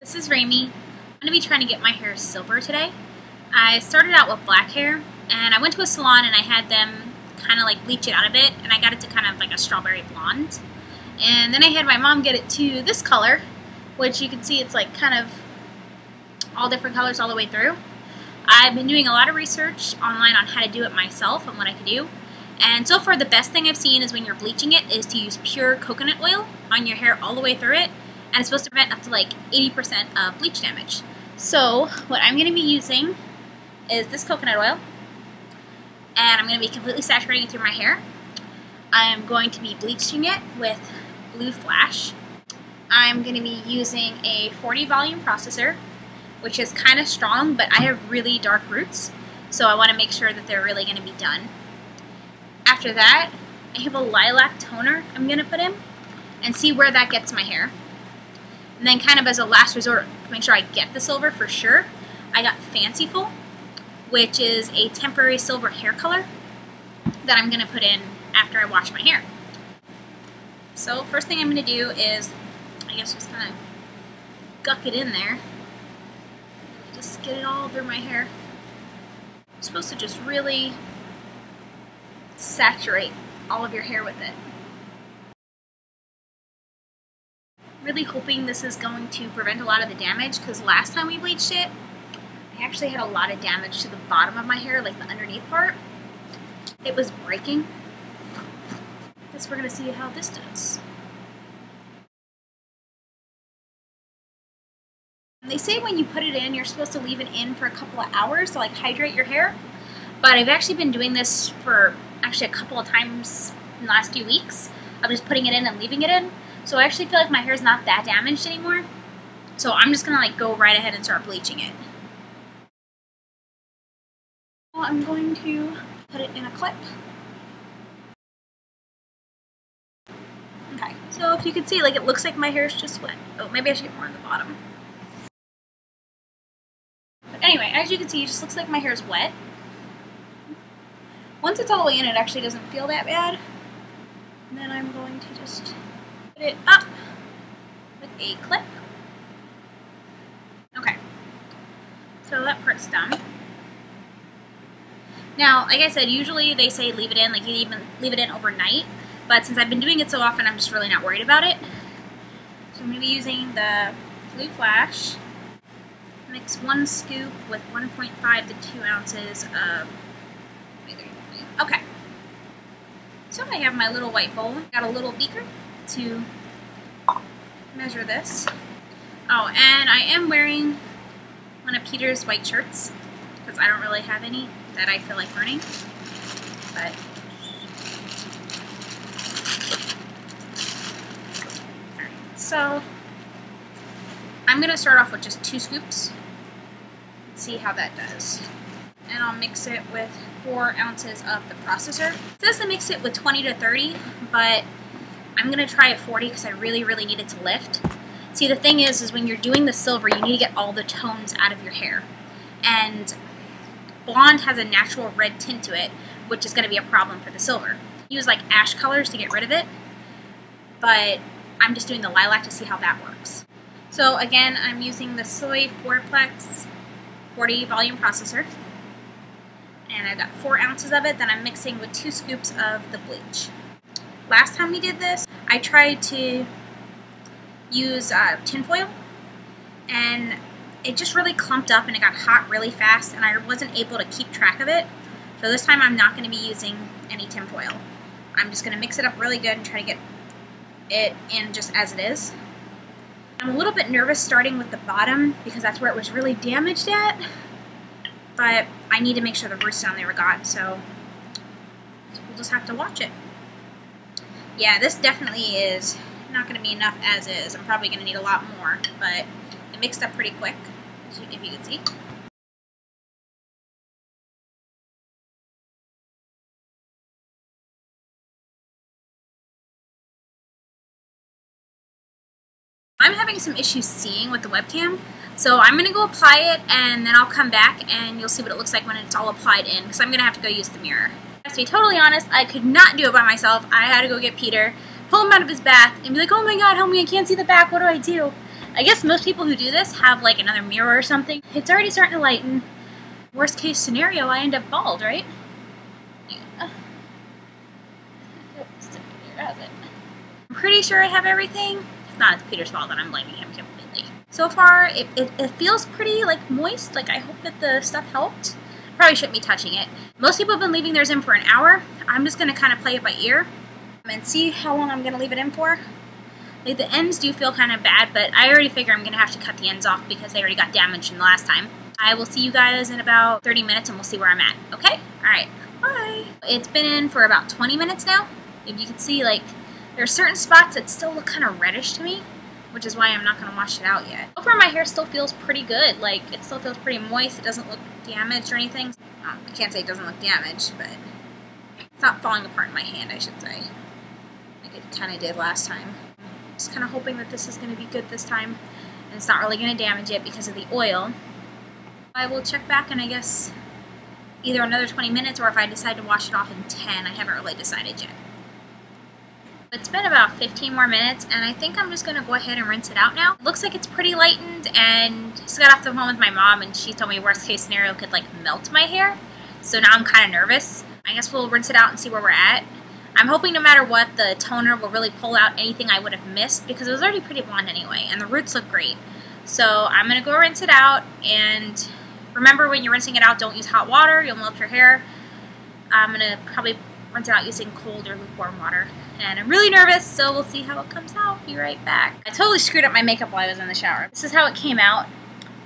This is Rami. I'm going to be trying to get my hair silver today. I started out with black hair, and I went to a salon and I had them kind of like bleach it out a bit, and I got it to kind of like a strawberry blonde. And then I had my mom get it to this color, which you can see it's like kind of all different colors all the way through. I've been doing a lot of research online on how to do it myself and what I can do. And so far the best thing I've seen is when you're bleaching it is to use pure coconut oil on your hair all the way through it. And it's supposed to prevent up to like 80% of bleach damage. So what I'm going to be using is this coconut oil. And I'm going to be completely saturating it through my hair. I'm going to be bleaching it with Blue Flash. I'm going to be using a 40 volume processor, which is kind of strong, but I have really dark roots, so I want to make sure that they're really going to be done. After that, I have a lilac toner I'm going to put in and see where that gets my hair. And then kind of as a last resort, to make sure I get the silver for sure, I got Fanci-ful, which is a temporary silver hair color that I'm going to put in after I wash my hair. So first thing I'm going to do is, I guess just kind of guck it in there. Just get it all through my hair. You're supposed to just really saturate all of your hair with it. Really hoping this is going to prevent a lot of the damage, because last time we bleached it, I actually had a lot of damage to the bottom of my hair, like the underneath part. It was breaking. Guess we're going to see how this does. They say when you put it in, you're supposed to leave it in for a couple of hours to like hydrate your hair. But I've actually been doing this for actually a couple of times in the last few weeks. I'm just putting it in and leaving it in. So I actually feel like my hair is not that damaged anymore. So I'm just going to like go right ahead and start bleaching it. Well, I'm going to put it in a clip. Okay, so if you can see, like it looks like my hair is just wet. Oh, maybe I should get more on the bottom. But anyway, as you can see, it just looks like my hair is wet. Once it's all the way in, it actually doesn't feel that bad. And then I'm going to just put it up with a clip. Okay, so that part's done. Now, like I said, usually they say leave it in, like you even leave it in overnight. But since I've been doing it so often, I'm just really not worried about it. So I'm going to be using the Blue Flash. Mix 1 scoop with 1.5 to 2 ounces of... Okay. So I have my little white bowl. Got a little beaker to measure this. Oh, and I am wearing one of Peter's white shirts, because I don't really have any that I feel like burning. But alright, so I'm going to start off with just 2 scoops and see how that does. And I'll mix it with 4 ounces of the processor. It says to mix it with 20 to 30, but I'm going to try at 40 because I really, really need it to lift. See, the thing is when you're doing the silver, you need to get all the tones out of your hair. And blonde has a natural red tint to it, which is going to be a problem for the silver. Use like ash colors to get rid of it, but I'm just doing the lilac to see how that works. So again, I'm using the Soy 4-plex 40 volume processor. And I've got 4 ounces of it that I'm mixing with 2 scoops of the bleach. Last time we did this, I tried to use tinfoil, and it just really clumped up and it got hot really fast, and I wasn't able to keep track of it. So this time I'm not going to be using any tinfoil. I'm just going to mix it up really good and try to get it in just as it is. I'm a little bit nervous starting with the bottom because that's where it was really damaged at. But I need to make sure the roots down there are gone, so we'll just have to watch it. Yeah, this definitely is not going to be enough as is. I'm probably going to need a lot more, but it mixed up pretty quick, if you can see. I'm having some issues seeing with the webcam, so I'm going to go apply it and then I'll come back and you'll see what it looks like when it's all applied in, because I'm going to have to go use the mirror. To be totally honest, I could not do it by myself. I had to go get Peter, pull him out of his bath, and be like, oh my god, help me, I can't see the back, what do I do? I guess most people who do this have like another mirror or something. It's already starting to lighten. Worst case scenario, I end up bald, right? Yeah. I'm pretty sure I have everything. If not, it's Peter's fault that I'm blaming him completely. So far, it feels pretty like moist. Like I hope that the stuff helped. Probably shouldn't be touching it. Most people have been leaving theirs in for an hour. I'm just going to kind of play it by ear and see how long I'm going to leave it in for. Like the ends do feel kind of bad, but I already figure I'm going to have to cut the ends off because they already got damaged from the last time. I will see you guys in about 30 minutes and we'll see where I'm at, okay? Alright, bye! It's been in for about 20 minutes now. If you can see, like, there are certain spots that still look kind of reddish to me, which is why I'm not going to wash it out yet. So far my hair still feels pretty good. Like, it still feels pretty moist. It doesn't look damaged or anything. I can't say it doesn't look damaged, but it's not falling apart in my hand, I should say. Like it kind of did last time. Just kind of hoping that this is going to be good this time, and it's not really going to damage it because of the oil. I will check back in, I guess, either another 20 minutes or if I decide to wash it off in 10. I haven't really decided yet. It's been about 15 more minutes, and I think I'm just going to go ahead and rinse it out now. It looks like it's pretty lightened, and just got off the phone with my mom, and she told me worst case scenario could like melt my hair. So now I'm kind of nervous. I guess we'll rinse it out and see where we're at. I'm hoping no matter what, the toner will really pull out anything I would have missed because it was already pretty blonde anyway, and the roots look great. So I'm going to go rinse it out, and remember when you're rinsing it out, don't use hot water. You'll melt your hair. I'm going to probably rinse it out using cold or lukewarm water. And I'm really nervous, so we'll see how it comes out. Be right back. I totally screwed up my makeup while I was in the shower. This is how it came out.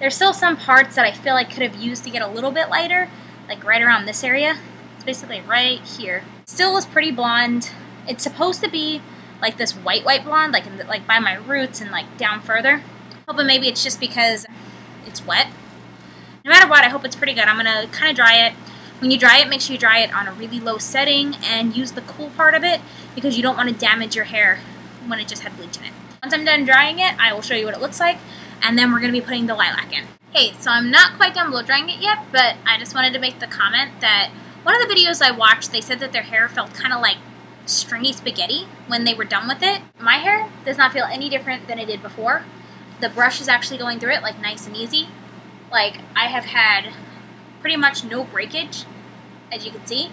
There's still some parts that I feel like could have used to get a little bit lighter, like right around this area. It's basically right here. Still was pretty blonde. It's supposed to be like this white blonde, like by my roots and like down further. Hoping maybe it's just because it's wet. No matter what, I hope it's pretty good. I'm gonna kind of dry it. When you dry it, make sure you dry it on a really low setting and use the cool part of it because you don't want to damage your hair when it just had bleach in it. Once I'm done drying it, I will show you what it looks like, and then we're going to be putting the lilac in. Hey, so I'm not quite done blow drying it yet, but I just wanted to make the comment that one of the videos I watched, they said that their hair felt kind of like stringy spaghetti when they were done with it. My hair does not feel any different than it did before. The brush is actually going through it like nice and easy. Like I have had pretty much no breakage, as you can see.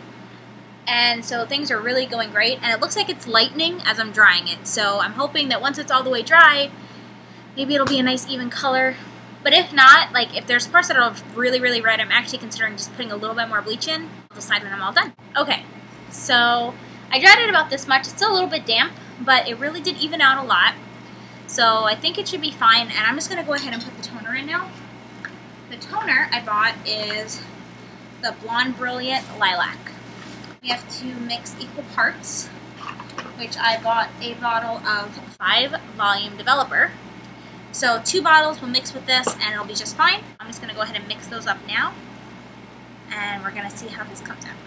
And so things are really going great, and it looks like it's lightening as I'm drying it. So I'm hoping that once it's all the way dry, maybe it'll be a nice even color. But if not, like if there's parts that are really, really red, I'm actually considering just putting a little bit more bleach in. I'll decide when I'm all done. Okay, so I dried it about this much. It's still a little bit damp, but it really did even out a lot. So I think it should be fine, and I'm just going to go ahead and put the toner in now. The toner I bought is the Blonde Brilliant Lilac. We have to mix equal parts, which I bought a bottle of 5 volume developer. So 2 bottles will mix with this and it'll be just fine. I'm just going to go ahead and mix those up now, and we're going to see how this comes out.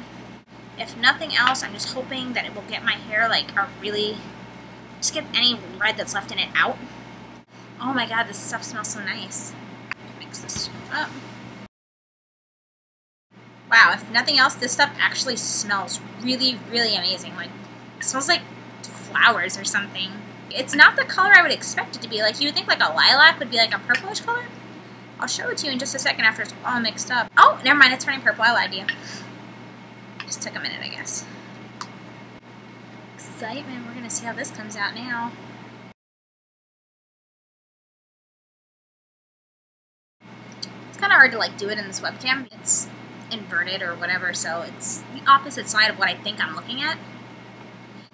If nothing else, I'm just hoping that it will get my hair like a really, just get any red that's left in it out. Oh my god, this stuff smells so nice. Mix this up. Wow, if nothing else, this stuff actually smells really, really amazing. Like, it smells like flowers or something. It's not the color I would expect it to be. Like, you would think like a lilac would be like a purplish color. I'll show it to you in just a second after it's all mixed up. Oh, never mind, it's turning purple. I lied to you. Just took a minute, I guess. Excitement. We're going to see how this comes out now. It's kind of hard to like do it in this webcam. It's inverted or whatever, so it's the opposite side of what I think I'm looking at.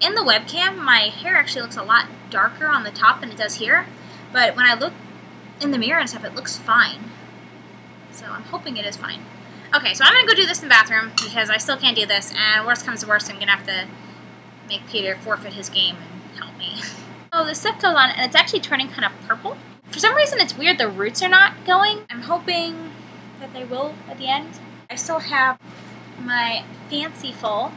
In the webcam, my hair actually looks a lot darker on the top than it does here, but when I look in the mirror and stuff, it looks fine. So I'm hoping it is fine. Okay, so I'm going to go do this in the bathroom because I still can't do this, and worst comes to worst, I'm going to have to make Peter forfeit his game and help me. Oh, the stuff goes on, and it's actually turning kind of purple. For some reason, it's weird the roots are not going. I'm hoping that they will at the end. I still have my Fanci-ful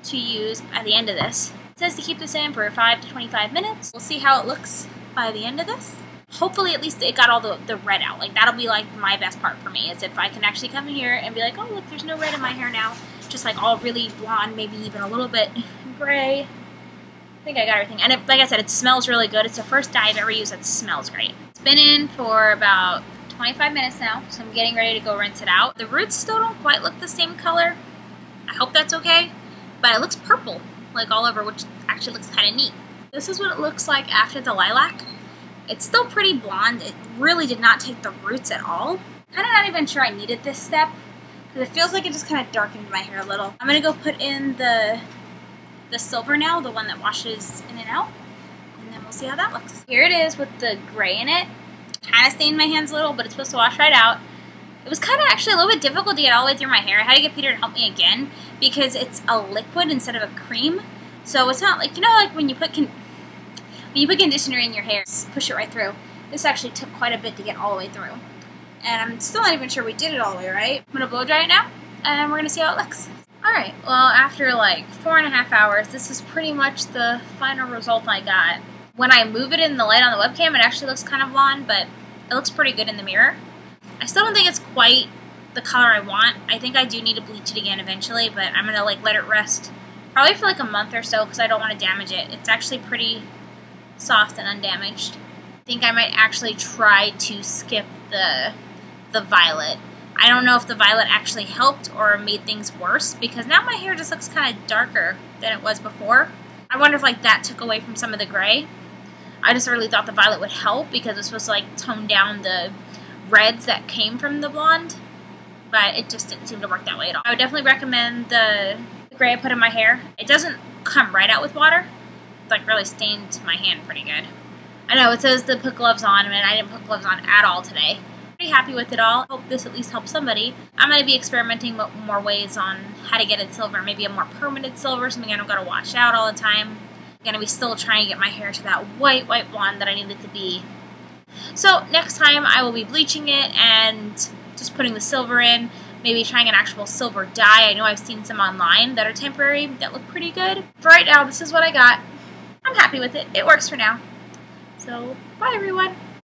to use at the end of this. It says to keep this in for 5 to 25 minutes. We'll see how it looks by the end of this. Hopefully at least it got all the red out. Like that'll be like my best part for me, is if I can actually come in here and be like, oh look, there's no red in my hair now. Just like all really blonde, maybe even a little bit gray. I think I got everything. And like I said, it smells really good. It's the first dye I've ever used that smells great. It's been in for about 25 minutes now, so I'm getting ready to go rinse it out. The roots still don't quite look the same color. I hope that's okay. But it looks purple, like all over, which actually looks kind of neat. This is what it looks like after the lilac. It's still pretty blonde. It really did not take the roots at all. Kind of not even sure I needed this step, because it feels like it just kind of darkened my hair a little. I'm going to go put in the silver now, the one that washes in and out, and then we'll see how that looks. Here it is with the gray in it. Kind of stained my hands a little, but it's supposed to wash right out. It was kind of actually a little bit difficult to get all the way through my hair. I had to get Peter to help me again because it's a liquid instead of a cream. So it's not like, you know, like when you put conditioner in your hair, push it right through. This actually took quite a bit to get all the way through. And I'm still not even sure we did it all the way right. I'm going to blow dry it now, and we're going to see how it looks. Alright, well, after like 4.5 hours, this is pretty much the final result I got. When I move it in the light on the webcam, it actually looks kind of blonde, but it looks pretty good in the mirror. I still don't think it's quite the color I want. I think I do need to bleach it again eventually, but I'm going to like let it rest probably for like a month or so because I don't want to damage it. It's actually pretty soft and undamaged. I think I might actually try to skip the violet. I don't know if the violet actually helped or made things worse because now my hair just looks kind of darker than it was before. I wonder if like that took away from some of the gray. I just really thought the violet would help because it's supposed to like tone down the reds that came from the blonde, but it just didn't seem to work that way at all. I would definitely recommend the gray I put in my hair. It doesn't come right out with water. It's like really stained my hand pretty good. I know it says to put gloves on, and I didn't put gloves on at all today. Pretty happy with it all. Hope this at least helps somebody. I'm going to be experimenting with more ways on how to get it silver, maybe a more permanent silver, something I don't got to wash out all the time. I'm going to be still trying to get my hair to that white blonde that I need it to be. So next time I will be bleaching it and just putting the silver in, maybe trying an actual silver dye. I know I've seen some online that are temporary that look pretty good. For right now, this is what I got. I'm happy with it. It works for now. So, bye everyone.